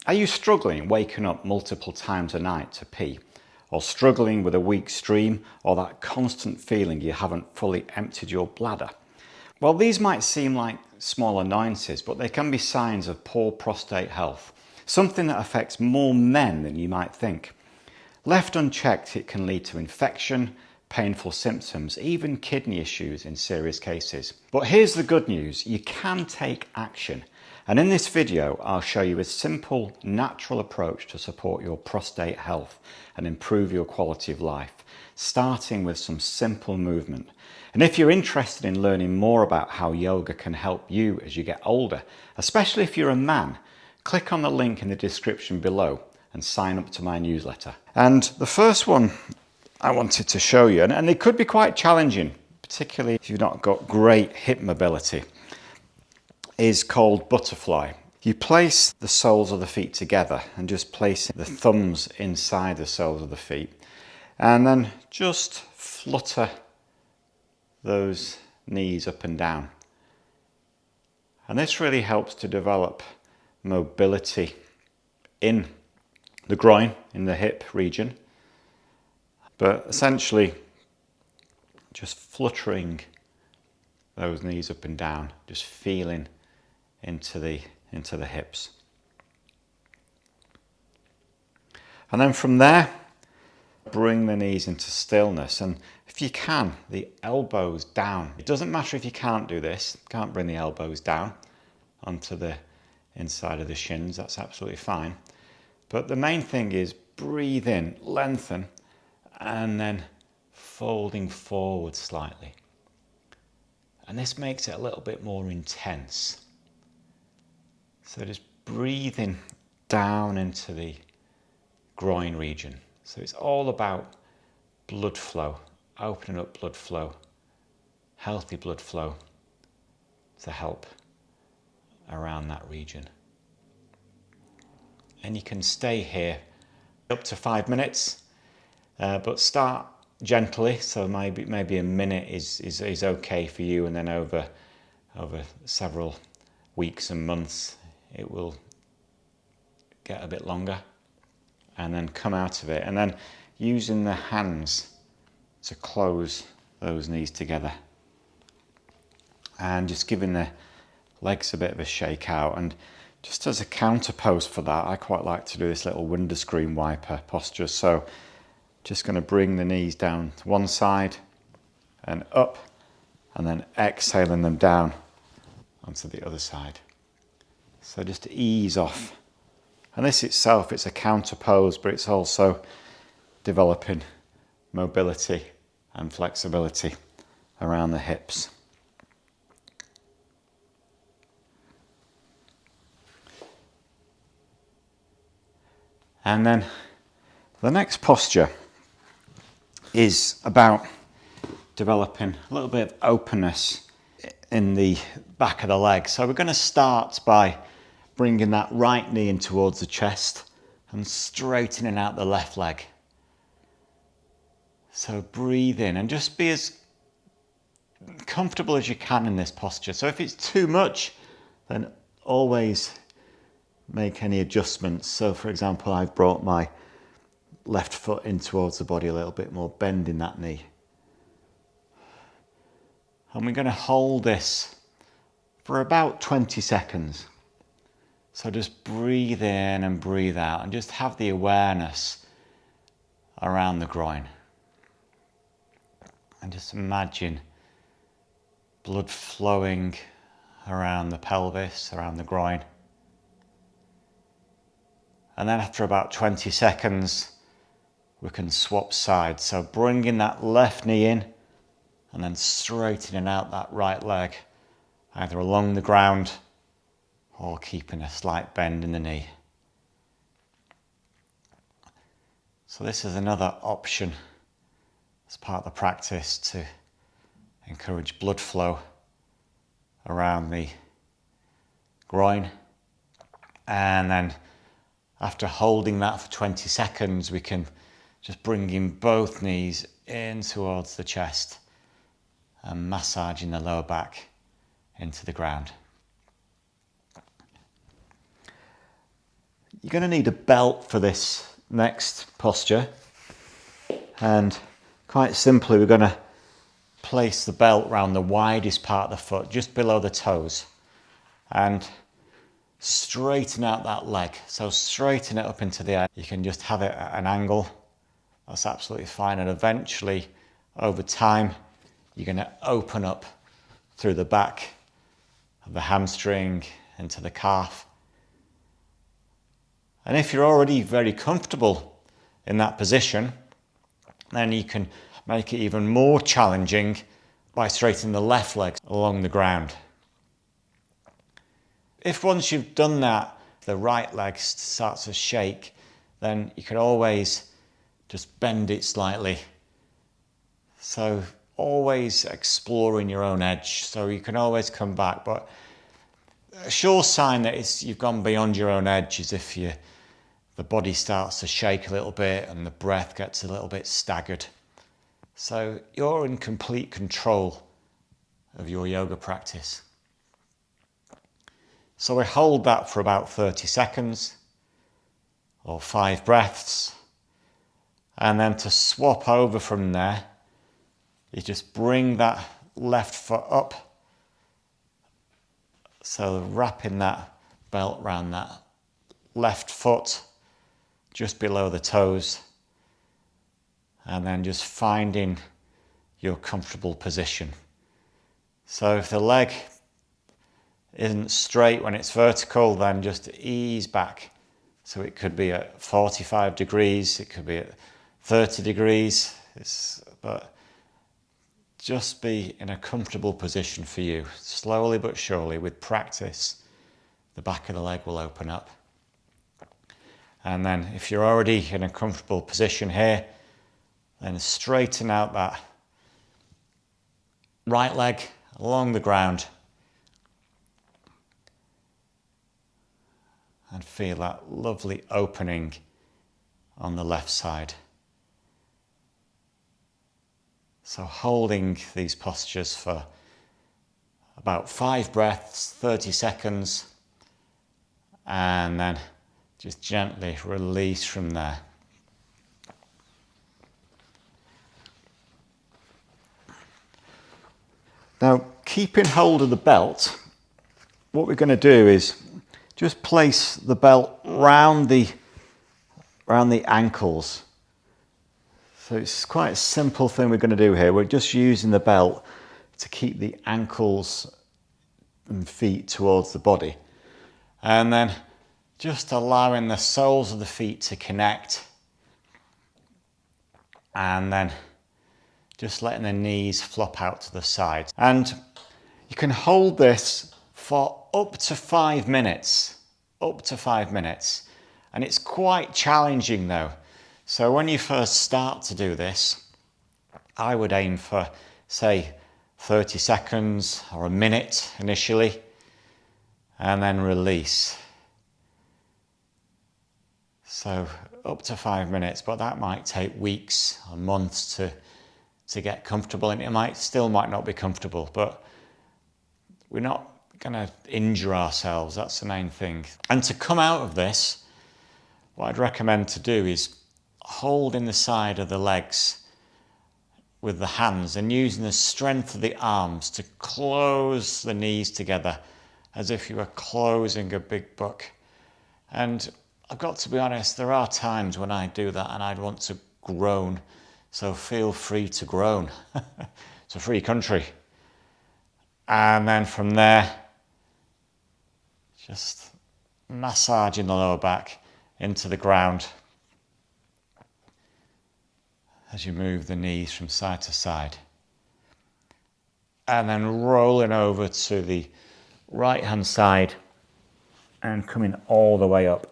Are you struggling waking up multiple times a night to pee? Or struggling with a weak stream, or that constant feeling you haven't fully emptied your bladder? Well, these might seem like small annoyances, but they can be signs of poor prostate health, something that affects more men than you might think. Left unchecked, it can lead to infection, painful symptoms, even kidney issues in serious cases. But here's the good news, you can take action. And in this video, I'll show you a simple, natural approach to support your prostate health and improve your quality of life, starting with some simple movement. And if you're interested in learning more about how yoga can help you as you get older, especially if you're a man, click on the link in the description below and sign up to my newsletter. And the first one I wanted to show you, and they could be quite challenging, particularly if you've not got great hip mobility, is called butterfly. You place the soles of the feet together and just place the thumbs inside the soles of the feet and then just flutter those knees up and down. And this really helps to develop mobility in the groin, in the hip region, but essentially just fluttering those knees up and down, just feeling into the hips. And then from there, bring the knees into stillness, and if you can, the elbows down. It doesn't matter if you can't do this, can't bring the elbows down onto the inside of the shins, that's absolutely fine. But the main thing is breathe in, lengthen, and then folding forward slightly. And this makes it a little bit more intense. So just breathing down into the groin region. So it's all about blood flow, opening up blood flow, healthy blood flow to help around that region. And you can stay here up to 5 minutes, but start gently. So maybe a minute is okay for you, and then over several weeks and months it will get a bit longer, and then come out of it, and then using the hands to close those knees together and just giving the legs a bit of a shake out. And just as a counter pose for that, I quite like to do this little window screen wiper posture. So just going to bring the knees down to one side and up, and then exhaling them down onto the other side. So just to ease off. And this itself, it's a counter pose, but it's also developing mobility and flexibility around the hips. And then the next posture is about developing a little bit of openness in the back of the leg. So we're going to start by bringing that right knee in towards the chest and straightening out the left leg. So breathe in and just be as comfortable as you can in this posture. So if it's too much, then always make any adjustments. So for example, I've brought my left foot in towards the body a little bit more, bending that knee. And we're going to hold this for about 20 seconds. So just breathe in and breathe out and just have the awareness around the groin. And just imagine blood flowing around the pelvis, around the groin. And then after about 20 seconds, we can swap sides. So bringing that left knee in and then straightening out that right leg, either along the ground or keeping a slight bend in the knee. So this is another option as part of the practice to encourage blood flow around the groin. And then after holding that for 20 seconds, we can just bring in both knees in towards the chest and massaging the lower back into the ground. You're going to need a belt for this next posture, and quite simply we're going to place the belt around the widest part of the foot, just below the toes, and straighten out that leg. So straighten it up into the air. You can just have it at an angle, that's absolutely fine, and eventually over time you're going to open up through the back of the hamstring into the calf. And if you're already very comfortable in that position, then you can make it even more challenging by straightening the left leg along the ground. If once you've done that, the right leg starts to shake, then you can always just bend it slightly. So always exploring your own edge, so you can always come back. But a sure sign that you've gone beyond your own edge is if the body starts to shake a little bit and the breath gets a little bit staggered. So you're in complete control of your yoga practice. So we hold that for about 30 seconds or 5 breaths. And then to swap over from there, you just bring that left foot up. So wrapping that belt around that left foot just below the toes, and then just finding your comfortable position. So if the leg isn't straight when it's vertical, then just ease back. So it could be at 45 degrees, it could be at 30 degrees, but just be in a comfortable position for you. Slowly but surely, with practice, the back of the leg will open up. And then if you're already in a comfortable position here, then straighten out that right leg along the ground and feel that lovely opening on the left side. So holding these postures for about 5 breaths, 30 seconds, and then just gently release from there. Now, keeping hold of the belt, what we're going to do is just place the belt round the ankles. So it's quite a simple thing we're going to do here. We're just using the belt to keep the ankles and feet towards the body. And then just allowing the soles of the feet to connect. And then just letting the knees flop out to the side. And you can hold this for up to 5 minutes. Up to 5 minutes. And it's quite challenging though. So when you first start to do this, I would aim for, say, 30 seconds or a minute initially, and then release. So up to 5 minutes, but that might take weeks or months to get comfortable, and it still might not be comfortable, but we're not going to injure ourselves. That's the main thing. And to come out of this, what I'd recommend to do is holding the side of the legs with the hands and using the strength of the arms to close the knees together as if you were closing a big book. And I've got to be honest, there are times when I do that and I'd want to groan, so feel free to groan. It's a free country. And then from there, just massaging the lower back into the ground as you move the knees from side to side. And then rolling over to the right hand side and coming all the way up.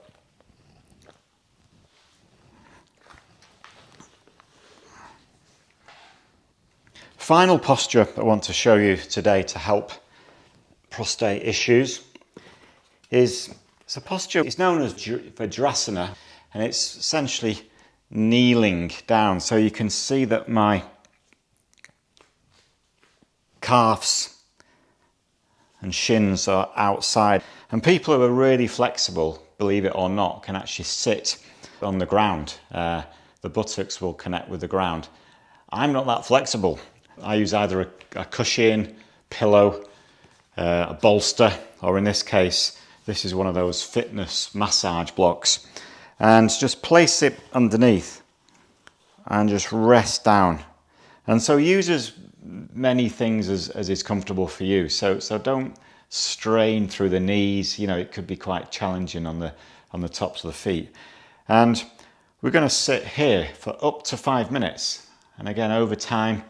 Final posture I want to show you today to help prostate issues is a posture. It's known as Vajrasana, and it's essentially kneeling down. So you can see that my calves and shins are outside. And people who are really flexible believe it or not, can actually sit on the ground. The buttocks will connect with the ground. I'm not that flexible. I use either a cushion, pillow, a bolster, or in this case, this is one of those fitness massage blocks. And just place it underneath and just rest down. And so use as many things as is comfortable for you. So don't strain through the knees. You know, it could be quite challenging on the tops of the feet. And we're going to sit here for up to 5 minutes. And again, over time,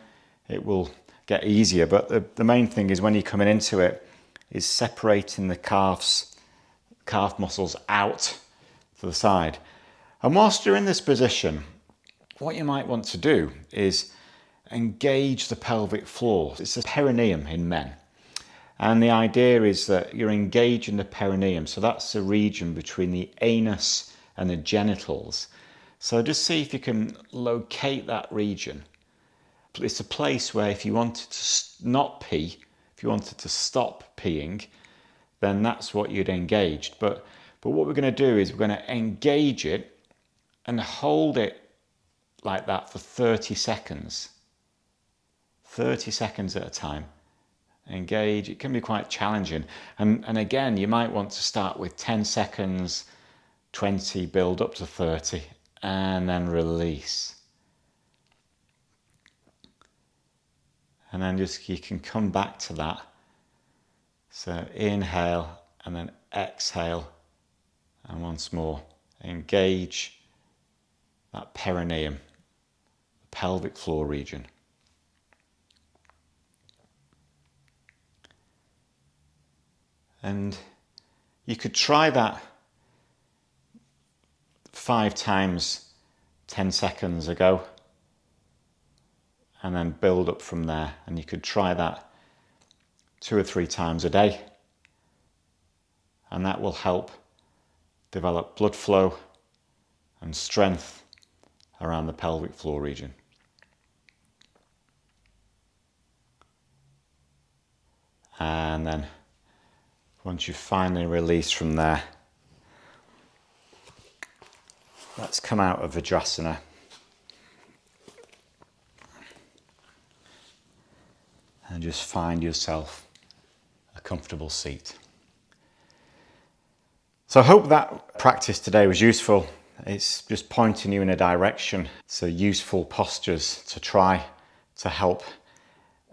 it will get easier. But the main thing is when you're coming into it is separating the calf muscles out to the side. And whilst you're in this position, what you might want to do is engage the pelvic floor. It's the perineum in men. And the idea is that you're engaging the perineum. So that's the region between the anus and the genitals. So just see if you can locate that region. It's a place where if you wanted to not pee, if you wanted to stop peeing, then that's what you'd engage. But what we're going to do is we're going to engage it and hold it like that for 30 seconds. 30 seconds at a time. Engage. It can be quite challenging. And again, you might want to start with 10 seconds, 20, build up to 30, and then release. And then you can come back to that. So inhale and then exhale. And once more, engage that perineum, the pelvic floor region. And you could try that 5 times 10 seconds ago and then build up from there. And you could try that 2 or 3 times a day. And that will help develop blood flow and strength around the pelvic floor region. And then once you finally release from there, let's come out of Vajrasana. And just find yourself a comfortable seat. So I hope that practice today was useful. It's just pointing you in a direction. So useful postures to try to help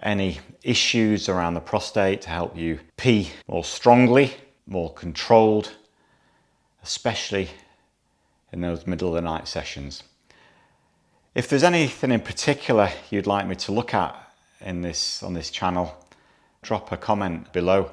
any issues around the prostate, to help you pee more strongly, more controlled, especially in those middle of the night sessions. If there's anything in particular you'd like me to look at on this channel, drop a comment below.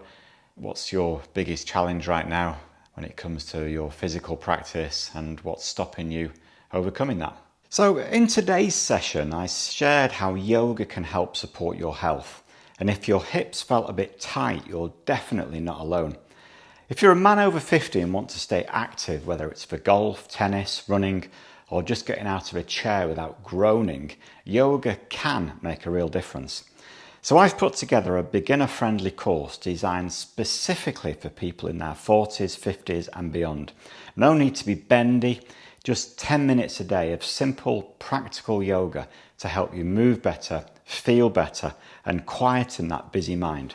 What's your biggest challenge right now when it comes to your physical practice and what's stopping you overcoming that? So in today's session, I shared how yoga can help support your health. And if your hips felt a bit tight, you're definitely not alone. If you're a man over 50 and want to stay active, whether it's for golf, tennis, running, or just getting out of a chair without groaning, yoga can make a real difference. So I've put together a beginner-friendly course designed specifically for people in their 40s, 50s and beyond. No need to be bendy, just 10 minutes a day of simple, practical yoga to help you move better, feel better and quieten that busy mind.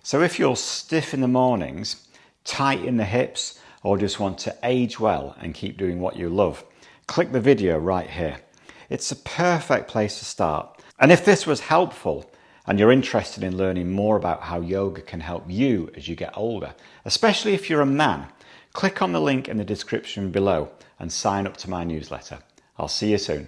So if you're stiff in the mornings, tight in the hips, or just want to age well and keep doing what you love, click the video right here. It's a perfect place to start. And if this was helpful and you're interested in learning more about how yoga can help you as you get older, especially if you're a man, click on the link in the description below and sign up to my newsletter. I'll see you soon.